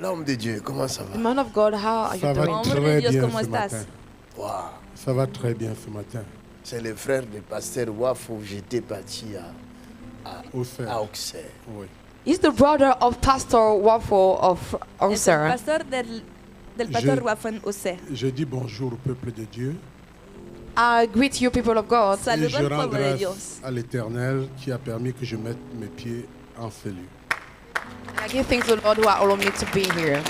L'homme de Dieu, comment ça va? Man of God, how are you Ça va doing? très Hombre de Dios, bien ¿cómo ce estás? matin. Wow. Ça va très bien ce matin. C'est le frère du pasteur Wafo. J'étais parti Auxerre. à Auxerre. Oui. He's the brother of Pastor Wafo of Es el Auxerre. pastor del pastor Wafan Ose. Je dis bonjour au peuple de Dieu I greet you, people of God. et Saludo je al rends pueblo de grâce Dios. à l'Éternel qui a permis que je mette mes pieds en cellule. I give thanks to the Lord who allowed me to be here.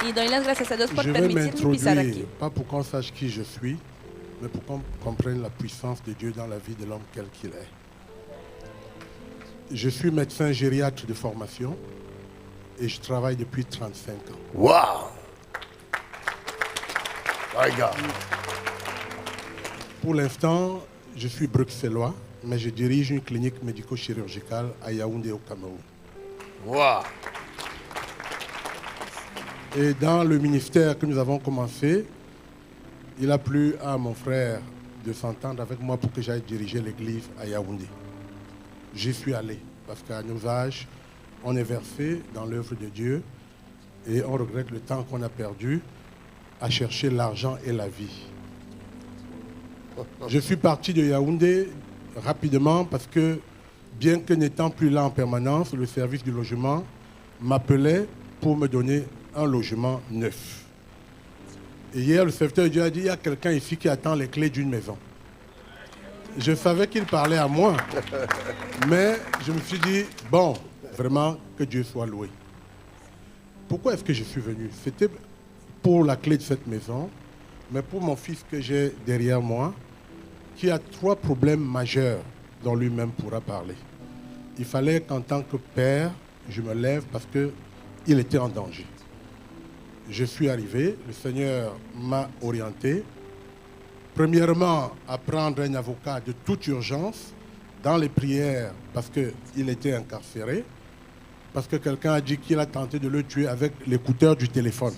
Y doy las gracias a Dios por Je vais permitirme pisar aquí. m'introduire, pas pour qu'on sache qui je suis, mais pour qu'on comprenne la puissance de Dieu dans la vie de l'homme quel qu'il est. Je suis médecin gériatre de formation et je travaille depuis 35 ans. Wow. My God. Pour l'instant, je suis bruxellois, mais je dirige une clinique médico-chirurgicale à Yaoundé au Cameroun. Wow. Et dans le ministère que nous avons commencé, il a plu à mon frère de s'entendre avec moi pour que j'aille diriger l'église à Yaoundé. J'y suis allé parce qu'à nos âges, on est versé dans l'œuvre de Dieu et on regrette le temps qu'on a perdu à chercher l'argent et la vie. Je suis parti de Yaoundé rapidement parce que, bien que n'étant plus là en permanence, le service du logement m'appelait pour me donner un logement neuf. Et hier, le serviteur de Dieu a dit, il y a quelqu'un ici qui attend les clés d'une maison. Je savais qu'il parlait à moi, mais je me suis dit, bon, vraiment, que Dieu soit loué. Pourquoi est-ce que je suis venu? C'était pour la clé de cette maison, mais pour mon fils que j'ai derrière moi, qui a 3 problèmes majeurs dont lui-même pourra parler. Il fallait qu'en tant que père, je me lève parce qu'il était en danger. Je suis arrivé, le Seigneur m'a orienté. Premièrement, à prendre un avocat de toute urgence dans les prières parce qu'il était incarcéré, parce que quelqu'un a dit qu'il a tenté de le tuer avec l'écouteur du téléphone.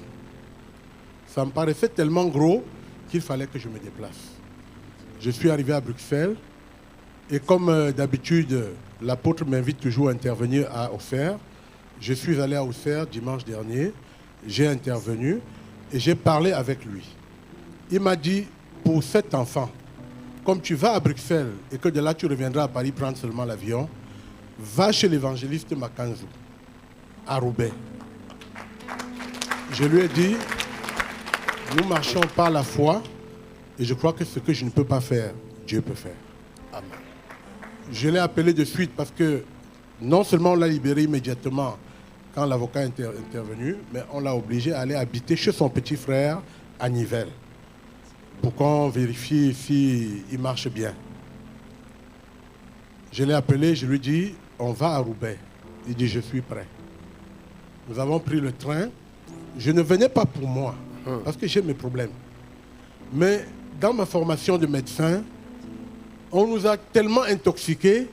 Ça me paraissait tellement gros qu'il fallait que je me déplace. Je suis arrivé à Bruxelles et comme d'habitude, l'apôtre m'invite toujours à intervenir à Auxerre. Je suis allé à Auxerre dimanche dernier, j'ai intervenu et j'ai parlé avec lui. Il m'a dit, pour cet enfant, comme tu vas à Bruxelles et que de là tu reviendras à Paris prendre seulement l'avion, va chez l'évangéliste Makanzou, à Roubaix. Je lui ai dit, nous marchons par la foi et je crois que ce que je ne peux pas faire, Dieu peut faire. Amen. Je l'ai appelé de suite parce que non seulement on l'a libéré immédiatement quand l'avocat est intervenu, mais on l'a obligé à aller habiter chez son petit frère à Nivelles pour qu'on vérifie s'il marche bien. Je l'ai appelé, je lui ai dit, on va à Roubaix. Il dit, je suis prêt. Nous avons pris le train. Je ne venais pas pour moi, parce que j'ai mes problèmes. Mais dans ma formation de médecin, on nous a tellement intoxiqués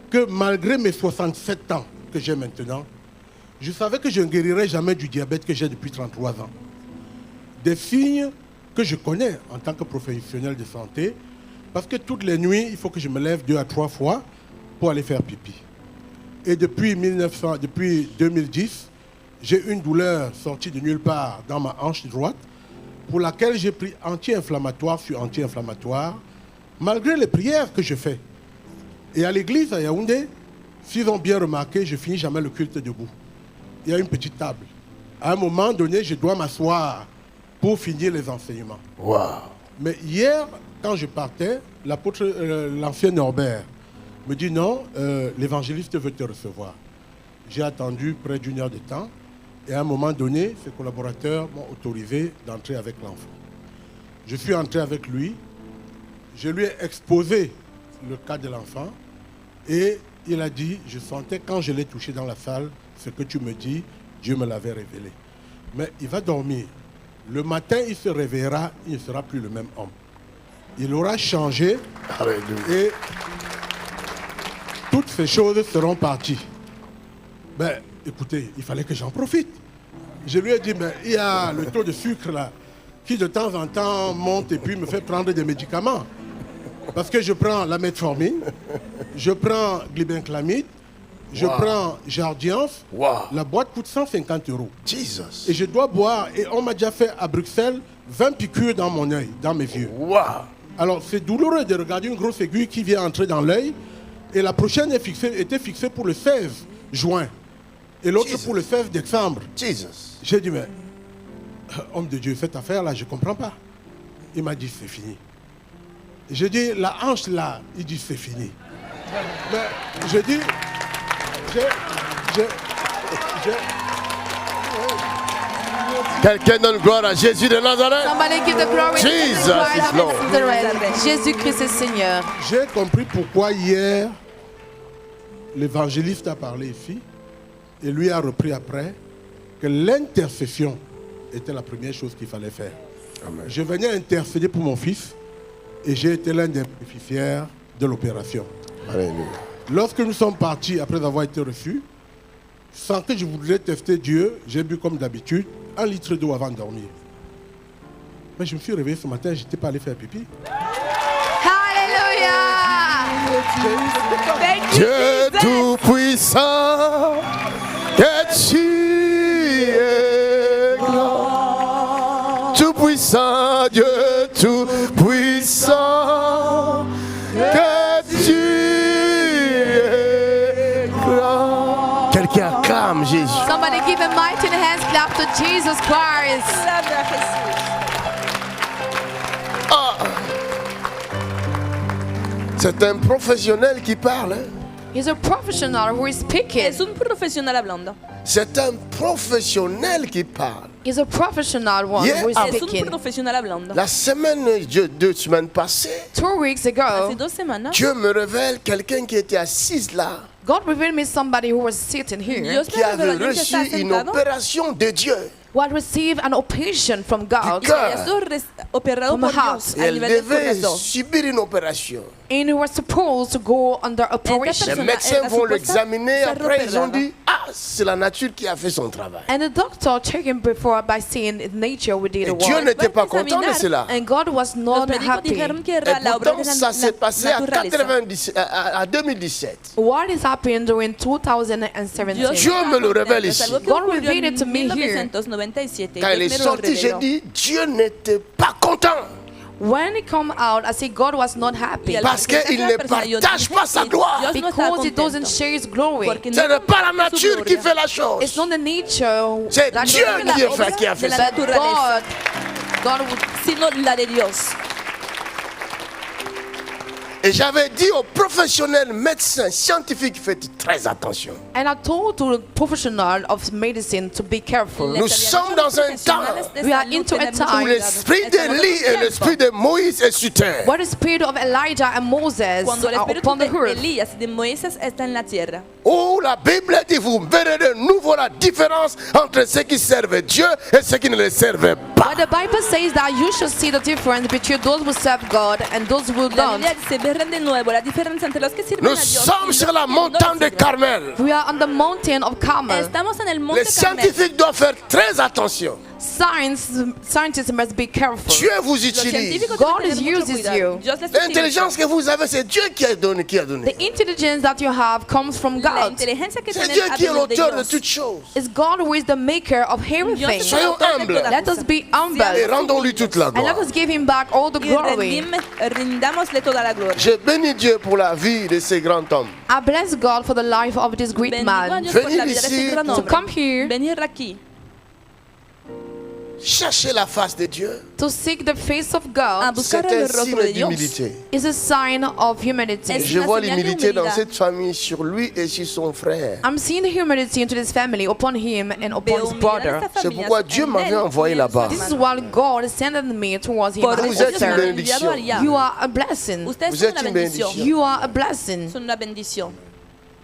que malgré mes 67 ans que j'ai maintenant, je savais que je ne guérirais jamais du diabète que j'ai depuis 33 ans. Des signes que je connais en tant que professionnel de santé, parce que toutes les nuits, il faut que je me lève 2 à 3 fois pour aller faire pipi. Et depuis 2010, j'ai une douleur sortie de nulle part dans ma hanche droite, pour laquelle j'ai pris anti-inflammatoire sur anti-inflammatoire, malgré les prières que je fais. Et à l'église à Yaoundé, s'ils ont bien remarqué, je finis jamais le culte debout. Il y a une petite table. À un moment donné, je dois m'asseoir pour finir les enseignements. Wow. Mais hier, quand je partais, l'ancien Norbert me dit non, l'évangéliste veut te recevoir. J'ai attendu près d'1 heure de temps et à un moment donné, ses collaborateurs m'ont autorisé d'entrer avec l'enfant. Je suis entré avec lui, je lui ai exposé le cas de l'enfant et il a dit, je sentais quand je l'ai touché dans la salle, ce que tu me dis, Dieu me l'avait révélé. Mais il va dormir. Le matin, il se réveillera, il ne sera plus le même homme. Il aura changé. Alléluia. Et toutes ces choses seront parties. Ben, écoutez, il fallait que j'en profite. Je lui ai dit, mais il y a le taux de sucre là, qui de temps en temps monte et puis me fait prendre des médicaments. Parce que je prends la metformine, je prends glibenclamide, Je Wow. prends Jardiance, Wow. la boîte coûte 150 €. Jesus. Et je dois boire, et on m'a déjà fait à Bruxelles 20 piqûres dans mon œil, dans mes yeux. Wow. Alors c'est douloureux de regarder une grosse aiguille qui vient entrer dans l'œil. Et la prochaine était fixée pour le 16 juin. Et l'autre Jesus. pour le 16 décembre. Jesus. J'ai dit, mais homme de Dieu, cette affaire-là, je ne comprends pas. Il m'a dit, c'est fini. J'ai dit, la hanche là, il dit, c'est fini. Mais je dis, Quelqu'un donne gloire à Jésus de Nazareth. Somebody give the glory to Jesus Christ is of Lord. Nazareth. Jésus-Christ est Seigneur. j'ai compris pourquoi hier, l'évangéliste a parlé ici, et lui a repris après, que l'intercession était la première chose qu'il fallait faire. Amen. Je venais intercéder pour mon fils, et j'ai été l'un des bénéficiaires de l'opération. Alléluia. Lorsque nous sommes partis, après avoir été reçus, sans que je voulais tester Dieu, j'ai bu comme d'habitude 1 litre d'eau avant de dormir. Mais je me suis réveillé ce matin, je n'étais pas allé faire pipi. Hallelujah. Thank you, Dieu Jesus. Tout-Puissant, que tu es grand. Tout-Puissant, Dieu Tout-Puissant, que tu es grand. Quelqu'un acclame Jésus. Somebody give a mighty hands clap to Jesus Christ. Gloria a Jesús. C'est un professionnel qui parle. Hein. He's a professional who is speaking. Es un profesional hablando. C'est un professionnel qui parle. He's a professional one Yeah. who is Es un speaking. profesional hablando. La semaine, 2 semaines passées, 2 weeks ago, Hace 2 semanas, Dieu me révèle quelqu'un qui était assis là, God revealed me somebody who was sitting here Dios qui me avait reveló a alguien que reçu está une sentado opération de Dieu. who had received an operation from God y que había sido operado From por the house. Dios a Elle nivel del devait corazón. subir une opération. and who was supposed to go under Les operation. persona médecins era vont supuesta l'examiner. ser Après, ils ont operada. dit, ah, c'est la nature qui a fait son travail. And the doctor checked him before by saying in nature we did Et the Dieu work. n'était pas Después de content de examinar, cela. And God was Los not médicos happy. dijeron que Et era la obra pourtant, de la ça s'est passé à, naturaleza. 90, à 2017. What is happening during 2017? Dios Dieu me lo révèle es algo ici. que God ocurrió revealed it to en me here. 1997. Quand il Dios est me lo sorti, j'ai reveló. dit, Dieu n'était pas content. When it come out, I say God was not happy Y al Parce presentarse qu'il a ne la persona, yo partage dije pas sa que gloire. Dios no está because He doesn't contento. share His glory. Porque Ce no n'est pas la comparte su nature qui gloria. fait la chose. It's not the nature C'est that Dieu does qui it, a fait, qui a fait de la ça. but naturaleza. God would. Sino la de Dios. Et j'avais dit aux professionnels médecins scientifiques, faites très attention. And I told to the professional of medicine to be careful. Nous sommes dans un temps We are into a time où l'esprit d'Élie et l'esprit de Moïse est sur terre. Where the spirit of Elijah and Moses Cuando el are espíritu upon the de earth. Elías y de Moisés está en la tierra. Où la Bible dit, vous verrez de nouveau la différence entre ceux qui servent Dieu et ceux qui ne le servent pas. But the Bible says that you should see the difference between those who serve God and those who La don't. Biblia dice, verán de nuevo la diferencia entre los que sirven Nous a Dios sommes y los sur la que no montagne le de sirven. Carmel. We are on the mountain of Carmel. Estamos en el monte Les Carmel. scientifiques doivent faire très attention. Scientists must be careful. Dieu vous Los utilise. científicos God deben tener mucho uses cuidado. you. Dios les L'intelligence utiliza. que vous avez, c'est Dieu qui a donné. The intelligence that you have comes from La God. inteligencia que C'est tienen Dieu qui est viene de l'auteur de Dios. toutes choses. It's God who is the maker of Dios everything. es el Soyons autor de humbles. todas Let us cosas. be humble Et rendons-lui toute la and let gloire. us give him back all the Y glory. rindámosle toda la gloria. Je bénis Dieu pour la vie de ces grands hommes. I bless God for the life of this great Bendigo a man. Dios por la Venir vida de ici ese gran to To hombre. come here Venir aquí. Cherchez la face de Dieu. to seek the face of A God buscar C'est el un rostro signe de Dios. d'humilité. is a sign of humility. Es- Je una vois señal de l'humilité dans humildad. cette famille sur lui et sur son frère. I'm seeing the humility into this family upon him and upon Veo his humildad en brother. esta C'est familia, pourquoi Dieu en m'avait él envoyé y en su là-bas. This is hermano. what God is sending me towards him. Por as a Vous eso êtes Dios une me sister. ha enviado bénédiction. allá. You are a blessing. Ustedes Vous son êtes una une bendición. bénédiction. You are a blessing. Son una bendición.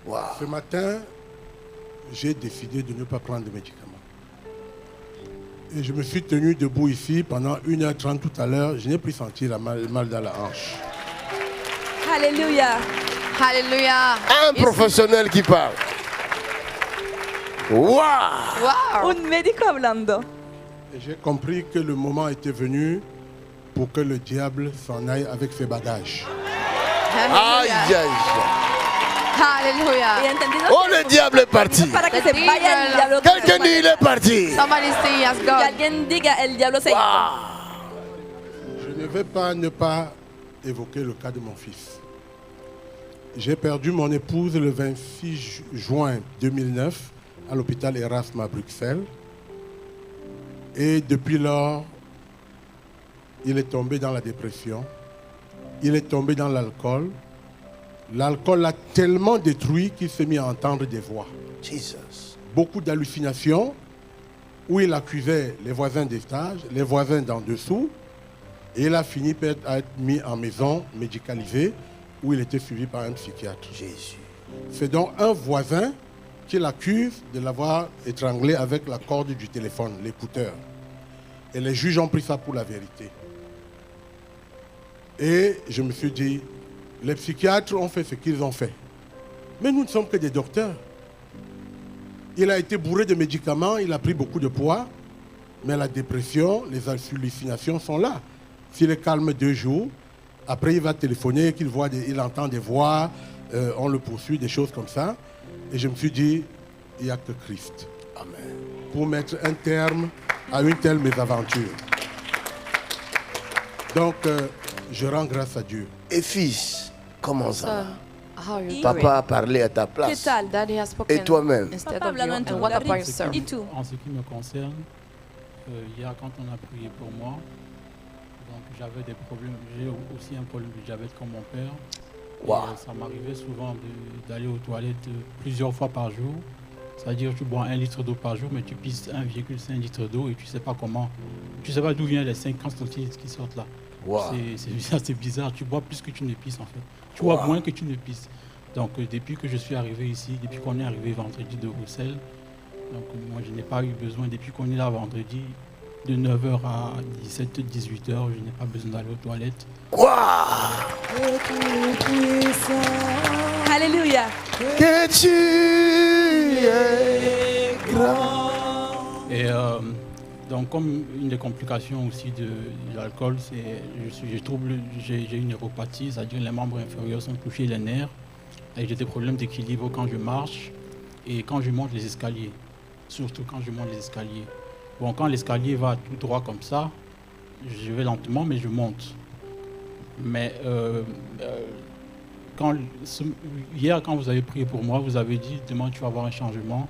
Wow. Ce matin, j'ai décidé de ne pas prendre de médicaments. Et je me suis tenu debout ici pendant 1h30 tout à l'heure. Je n'ai plus senti le mal dans la hanche. Aleluya. Hallelujah. Un professionnel qui parle. Wow. Wow. Un médico hablando. Et j'ai compris que le moment était venu pour que le diable s'en aille avec ses bagages. Aïe, Hallelujah. aïe. Y Hallelujah. entendido Oh, que le diable est parti. para que The se vaya el devil- diablo. Quelqu'un dit il est parti. Somebody say he has Que gone. alguien diga el diablo se ha Je ne vais pas ne pas évoquer le cas de mon fils. J'ai perdu mon épouse le 26 juin 2009 à l'hôpital Erasme à Bruxelles. Et depuis lors, il est tombé dans la dépression. Il est tombé dans l'alcool. L'alcool l'a tellement détruit qu'il s'est mis à entendre des voix. Jesus. Beaucoup d'hallucinations où il accusait les voisins d'étage, les voisins d'en dessous. Et il a fini par être mis en maison médicalisée où il était suivi par un psychiatre. Jésus. C'est donc un voisin qui l'accuse de l'avoir étranglé avec la corde du téléphone, l'écouteur. Et les juges ont pris ça pour la vérité. Et je me suis dit, les psychiatres ont fait ce qu'ils ont fait. Mais nous ne sommes que des docteurs. Il a été bourré de médicaments, il a pris beaucoup de poids, mais la dépression, les hallucinations sont là. S'il est calme 2 jours, après il va téléphoner, il entend des voix, on le poursuit, des choses comme ça. Et je me suis dit, il n'y a que Christ. Amen. Pour mettre un terme à une telle mésaventure. Donc, je rends grâce à Dieu. Et fils, comment ça va? How are you Papa doing? a parlé à ta ¿Qué place. tal? Daddy has spoken Et toi-même? instead Papa of you. hablando en tu And what lugar. about yourself? ¿Y tú? En ce qui me concerne, hier quand on a prié pour moi, donc j'avais des problèmes, j'ai aussi un problème de diabète comme mon père. Et, Wow. ça m'arrivait souvent d'aller aux toilettes plusieurs fois par jour. C'est-à-dire tu bois 1 litre d'eau par jour, mais tu pisses 1,5 litre d'eau et tu sais pas comment, tu sais pas d'où viennent les 50 centilitres qui sortent là. Wow. C'est bizarre, tu bois plus que tu ne pisses en fait. Tu bois moins que tu ne pisses. Donc depuis que je suis arrivé ici, depuis qu'on est arrivé vendredi de Bruxelles, donc moi je n'ai pas eu besoin, depuis qu'on est là vendredi, de 9h à 17h, 18h, je n'ai pas besoin d'aller aux toilettes. Wow. Aleluya. Que tu es grand. Et donc comme une des complications aussi de l'alcool, c'est j'ai une neuropathie, c'est-à-dire les membres inférieurs sont touchés, les nerfs, et j'ai des problèmes d'équilibre quand je marche et quand je monte les escaliers, surtout quand je monte les escaliers. Bon, quand l'escalier va tout droit comme ça, je vais lentement, mais je monte. Mais hier, quand vous avez prié pour moi, vous avez dit, demain tu vas avoir un changement.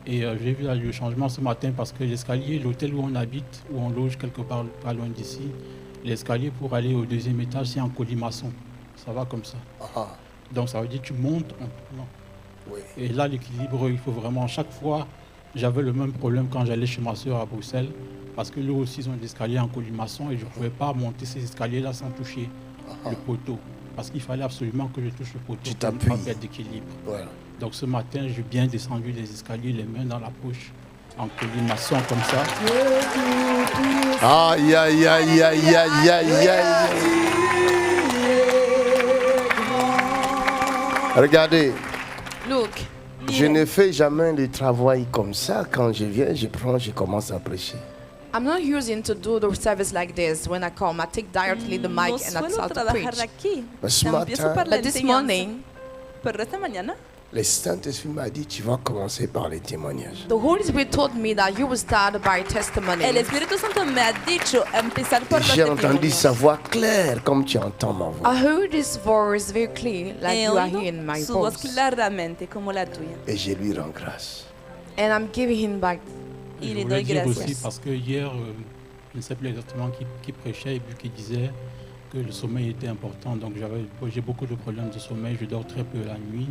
Et j'ai vu le changement ce matin parce que l'escalier, l'hôtel où on habite, où on loge quelque part pas loin d'ici, l'escalier pour aller au 2e étage, c'est en colimaçon. Ça va comme ça. Ah, Donc ça veut dire que tu montes en tournant. oui. Et là, l'équilibre, il faut vraiment, chaque fois, j'avais le même problème quand j'allais chez ma soeur à Bruxelles, parce que là aussi, ils ont des escaliers en colimaçon et je ne pouvais pas monter ces escaliers-là sans toucher le poteau. Parce qu'il fallait absolument que je touche le poteau Tu pour ne pas t'appuies. perdre d'équilibre. Voilà. Donc ce matin, j'ai bien descendu les escaliers, les mains dans la poche, en colimaçon comme ça. Aïe, aïe, aïe, aïe, aïe, aïe, aïe. Regardez, Look, je ne fais jamais le travail comme ça. Quand je viens, je commence à prêcher. I'm not using to do the service like this. When I come, I take directly the mic No and I suelo start to trabajar preach. aquí. This Empiezo matin- por la But this enseñanza. morning, Pero esta mañana, Le Saint-Esprit m'a dit, tu vas commencer par les témoignages. the Holy Spirit told me that you will start by testimony. el Espíritu Santo me ha dicho empezar por los J'ai entendu testimonios. sa voix claire comme tu entends ma voix. I heard his voice very clear, like He you are oído hearing my su voz voice. claramente como la tuya. Et je lui rends grâce. And I'm giving him back. Et Il je est voulais de dire grâce. aussi, parce que hier, je ne sais plus exactement qui prêchait et puis qui disait que le sommeil était important. Donc j'ai beaucoup de problèmes de sommeil, je dors très peu la nuit.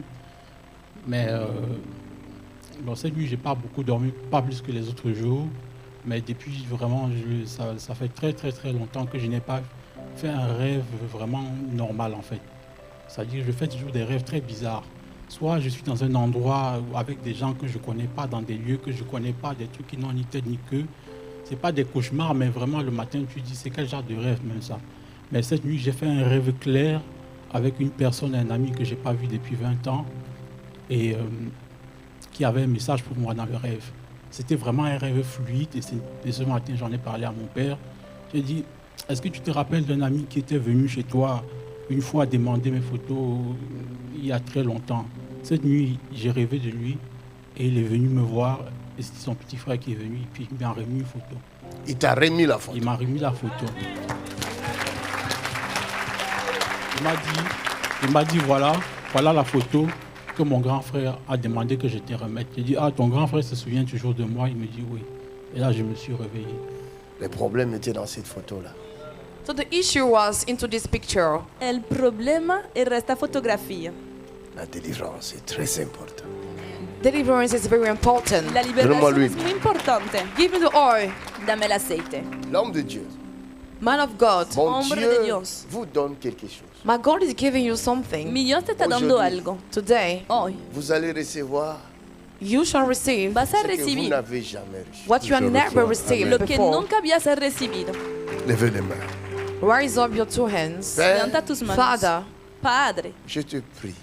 Mais bon, cette nuit, je n'ai pas beaucoup dormi, pas plus que les autres jours. Mais depuis vraiment, ça fait très très très longtemps que je n'ai pas fait un rêve vraiment normal en fait. C'est-à-dire que je fais toujours des rêves très bizarres. Soit je suis dans un endroit avec des gens que je ne connais pas, dans des lieux que je ne connais pas, des trucs qui n'ont ni tête ni queue. Ce n'est pas des cauchemars, mais vraiment le matin, tu dis, c'est quel genre de rêve même ça. Mais cette nuit, j'ai fait un rêve clair avec une personne, un ami que je n'ai pas vu depuis 20 ans et qui avait un message pour moi dans le rêve. C'était vraiment un rêve fluide et ce matin, j'en ai parlé à mon père. J'ai dit, est-ce que tu te rappelles d'un ami qui était venu chez toi une fois demandé mes photos il y a très longtemps. Cette nuit, j'ai rêvé de lui et il est venu me voir. Et c'est son petit frère qui est venu et puis il m'a remis une photo. Il t'a remis la photo. Il m'a remis la photo. Il m'a dit voilà la photo que mon grand frère a demandé que je te remette. J'ai dit, ton grand frère se souvient toujours de moi? Il me dit oui. Et là, je me suis réveillé. Le problème était dans cette photo-là. So the issue was into this picture. El problema era esta fotografía. La délivrance est très importante. Deliverance is very important. La Dame-moi liberación l'huile. es muy importante. Give me the oil. Dame el aceite. L'homme de Dieu, Man of God, mon Hombre Dieu, de Dios. vous donne quelque chose. my God is giving you something. Mi Dios te está dando Aujourd'hui. algo. Today, Hoy Vous allez recevoir you shall receive vas a ce que vous recibir n'avez jamais reçu. what you have never received lo que before. nunca habías recibido. Levez les mains. Rise up your two hands. Père, Levanta tus manos. Father, Padre, je te prie,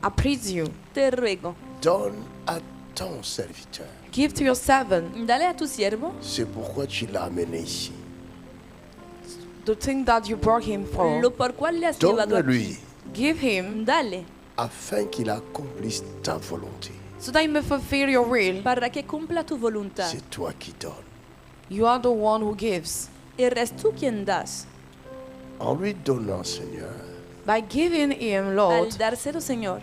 I please you. te ruego, donne à ton serviteur. Give to your servant dale a tu siervo C'est pourquoi tu l'as amené ici. the thing that you brought him for. lo por cual le has llevado aquí. Donne-lui Give him Dale afin qu'il accomplisse ta volonté. so that he may fulfill your will. para que cumpla tu voluntad. C'est toi qui donnes. You are the one who gives. Eres tú quien das. En lui donnant, Seigneur, By giving him, Lord, Al dárselo, Señor,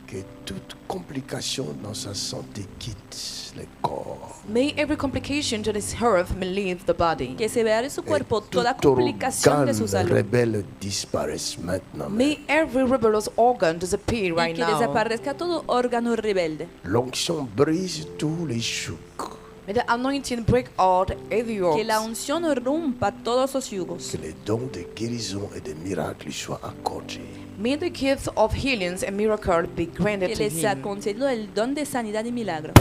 que toute complication dans sa santé quitte le corps. may every complication to this earth may leave the body. que se vea en su cuerpo Et toda tout complicación de organe su salud. rebelle disparaisse maintenant. May every rebellious organ disappear Y right que now. desaparezca todo órgano rebelde. L'onction brise tous les chocs. May the anointing break out every yoke. Que la unción rompa todos los yugos. Que les dons de guérison et de miracles soient accordés. May the gift of healings and miracles be granted Que to les ha him. concedido el don de sanidad y milagro.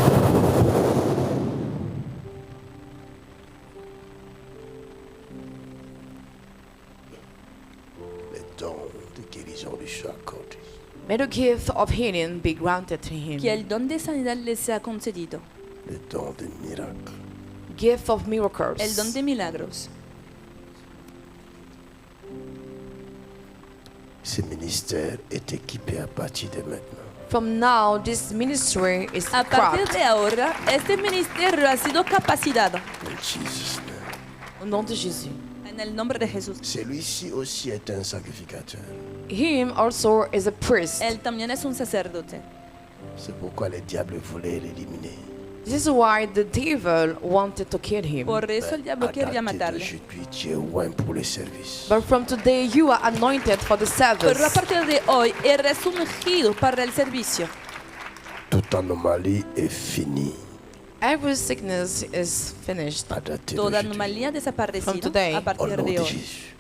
Les dons de guérison lui soient accordés. May the gift of healing be granted to him. Que el don de sanidad les sea concedido. Les dons de miracles. Gift of miracles. El don de milagros. Ce ministère est équipé à partir de maintenant. From now, this ministry is A partir cracked. de ahora, este ministerio ha sido capacitado. In Jesus' name. Au nom de Jésus. En el nombre de Jesús. Celui-ci aussi est un sacrificateur. Him also is a priest. Él también es un sacerdote. C'est pourquoi le diable voulait l'éliminer. This is why the devil wanted to kill him. Por eso el diablo quería matarle. D'aujourd'hui, tu es oint pour le service. But from today, you are anointed for the Pero a service. partir de hoy, eres ungido para el servicio. Toute anomalie est finie. Every sickness is finished. À dater Toda d'aujourd'hui. anomalía ha From desaparecido today. a Au partir nom de de hoy. Jésus.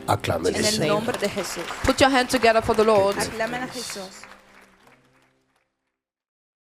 Acclamez le En el Seigneur. nombre de Jesús. Put your hand together for the Lord. Aclamen a Jesús.